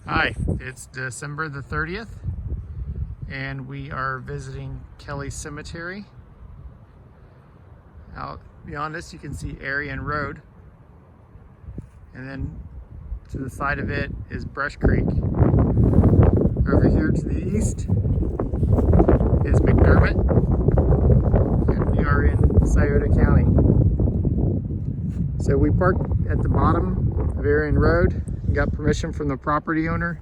Hi, it's December the 30th and we are visiting Kelly Cemetery. Out beyond us you can see Arion Road, and then to the side of it is Brush Creek. Over here to the east is McDermott, and we are in Scioto County. So we parked at the bottom of Arion Road and got permission from the property owner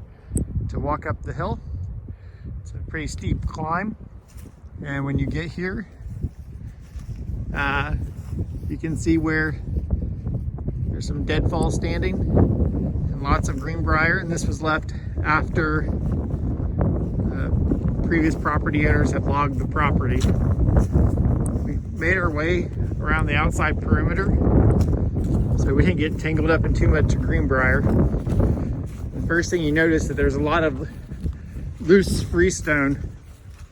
to walk up the hill. It's a pretty steep climb, and when you get here you can see where there's some deadfall standing and lots of greenbrier, and this was left after previous property owners had logged the property. We made our way around the outside perimeter so we didn't get tangled up in too much greenbrier. The first thing you notice that there's a lot of loose freestone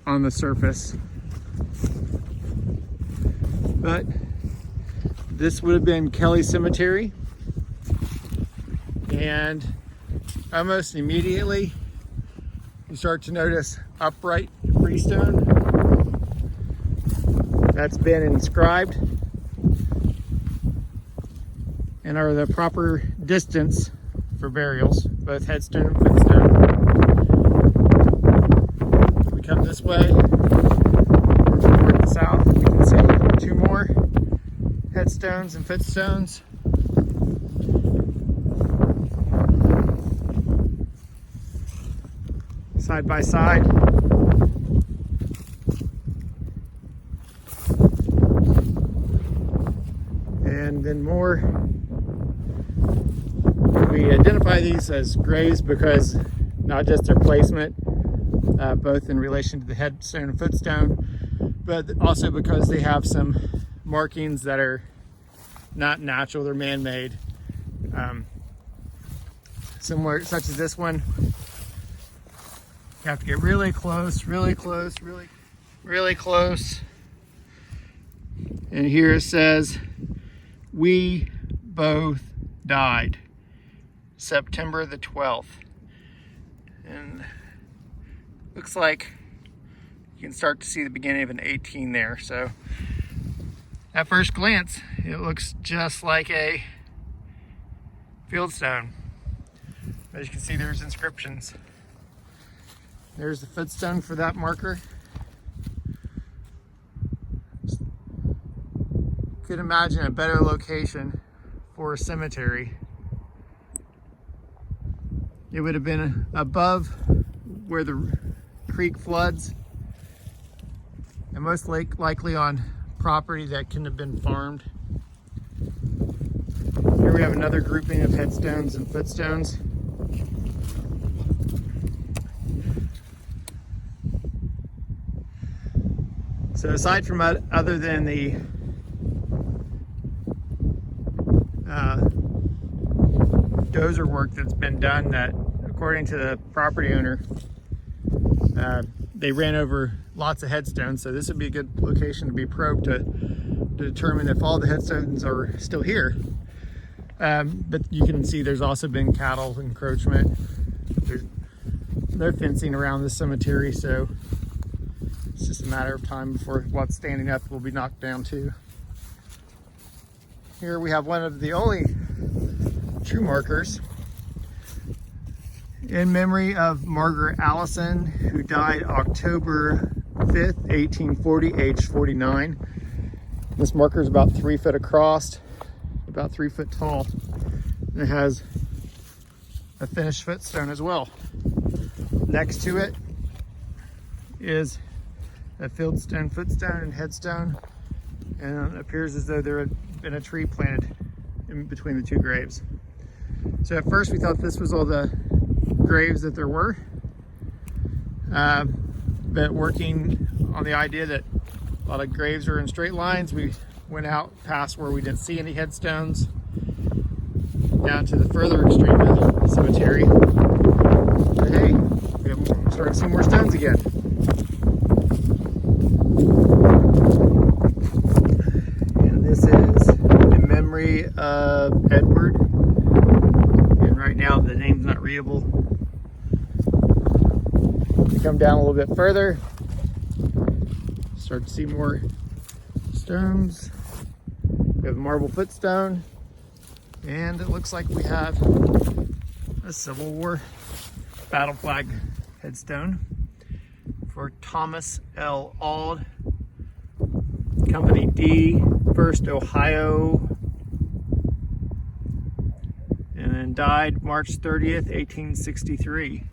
on the surface, but this would have been Kelly Cemetery, and almost immediately you start to notice upright freestone that's been inscribed and are the proper distance for burials, both headstone and footstone. If we come this way, north to south, we can see two more headstones and footstones. Side by side. And then more. We identify these as graves because not just their placement, both in relation to the headstone and footstone, but also because they have some markings that are not natural, they're man-made. Similar, such as this one. You have to get really close, really close. And here it says, "We both died, September the 12th. And looks like you can start to see the beginning of an 18 there. So at first glance, it looks just like a fieldstone. As you can see, there's inscriptions. There's the footstone for that marker. Could imagine a better location for a cemetery. It would have been above where the creek floods, and most likely on property that couldn't have been farmed. Here we have another grouping of headstones and footstones. So aside from other than the dozer work that's been done, that according to the property owner, they ran over lots of headstones, so this would be a good location to be probed to determine if all the headstones are still here. But you can see there's also been cattle encroachment. There's no fencing around the cemetery, so it's just a matter of time before what's standing up will be knocked down too. Here we have one of the only true markers in memory of Margaret Allison, who died October 5th, 1840, age 49. This marker is about 3 foot across, about 3 foot tall, and it has a finished footstone as well. Next to it is a fieldstone, footstone, and headstone, and it appears as though there had been a tree planted in between the two graves. So at first we thought this was all the graves that there were, but working on the idea that a lot of graves are in straight lines, we went out past where we didn't see any headstones down to the further extreme of the cemetery. But hey, we started seeing more stones again. And this is in memory of Edward, and right now the name's not readable. You come down a little bit further, start to see more stones. We have a marble footstone, and it looks like we have a Civil War battle flag headstone for Thomas L. Auld, Company D, 1st Ohio, and then died March 30th, 1863.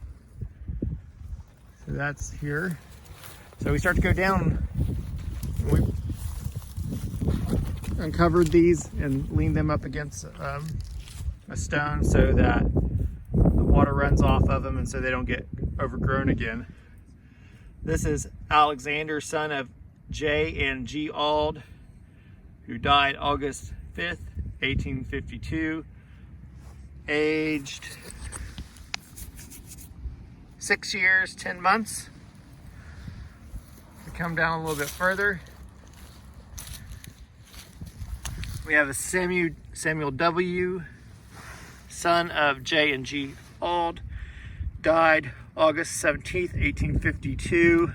So that's here. So we start to go down. We uncovered these and leaned them up against a stone so that the water runs off of them and so they don't get overgrown again. This is Alexander, son of J. and G. Auld, who died August 5th, 1852, aged 6 years, 10 months. We come down a little bit further. We have a Samuel W., son of J. and G. Auld, died August 17th, 1852.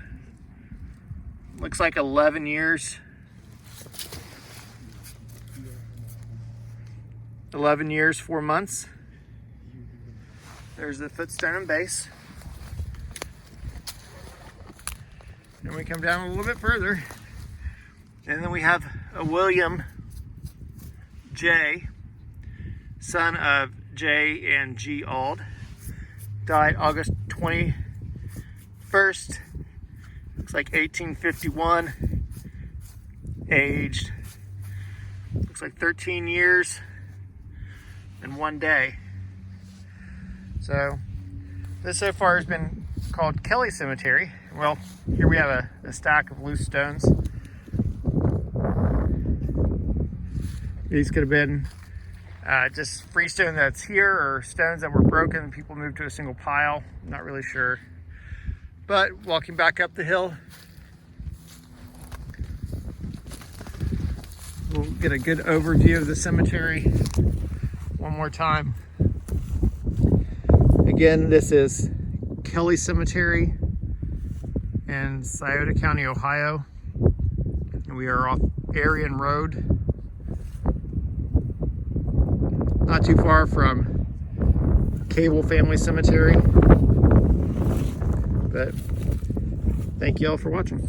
Looks like 11 years. 11 years, 4 months. There's the footstone and base. And we come down a little bit further. And then we have a William J., son of J. and G. Auld, died August 21st, looks like 1851, aged, looks like 13 years and 1 day. So this so far has been called Kelly Cemetery. Well, here we have a stack of loose stones. These could have been just freestone that's here, or stones that were broken and people moved to a single pile. I'm not really sure. But walking back up the hill, we'll get a good overview of the cemetery one more time. Again, this is Kelly Cemetery in Scioto County, Ohio. And we are off Arion Road, not too far from Cable Family Cemetery. But thank you all for watching.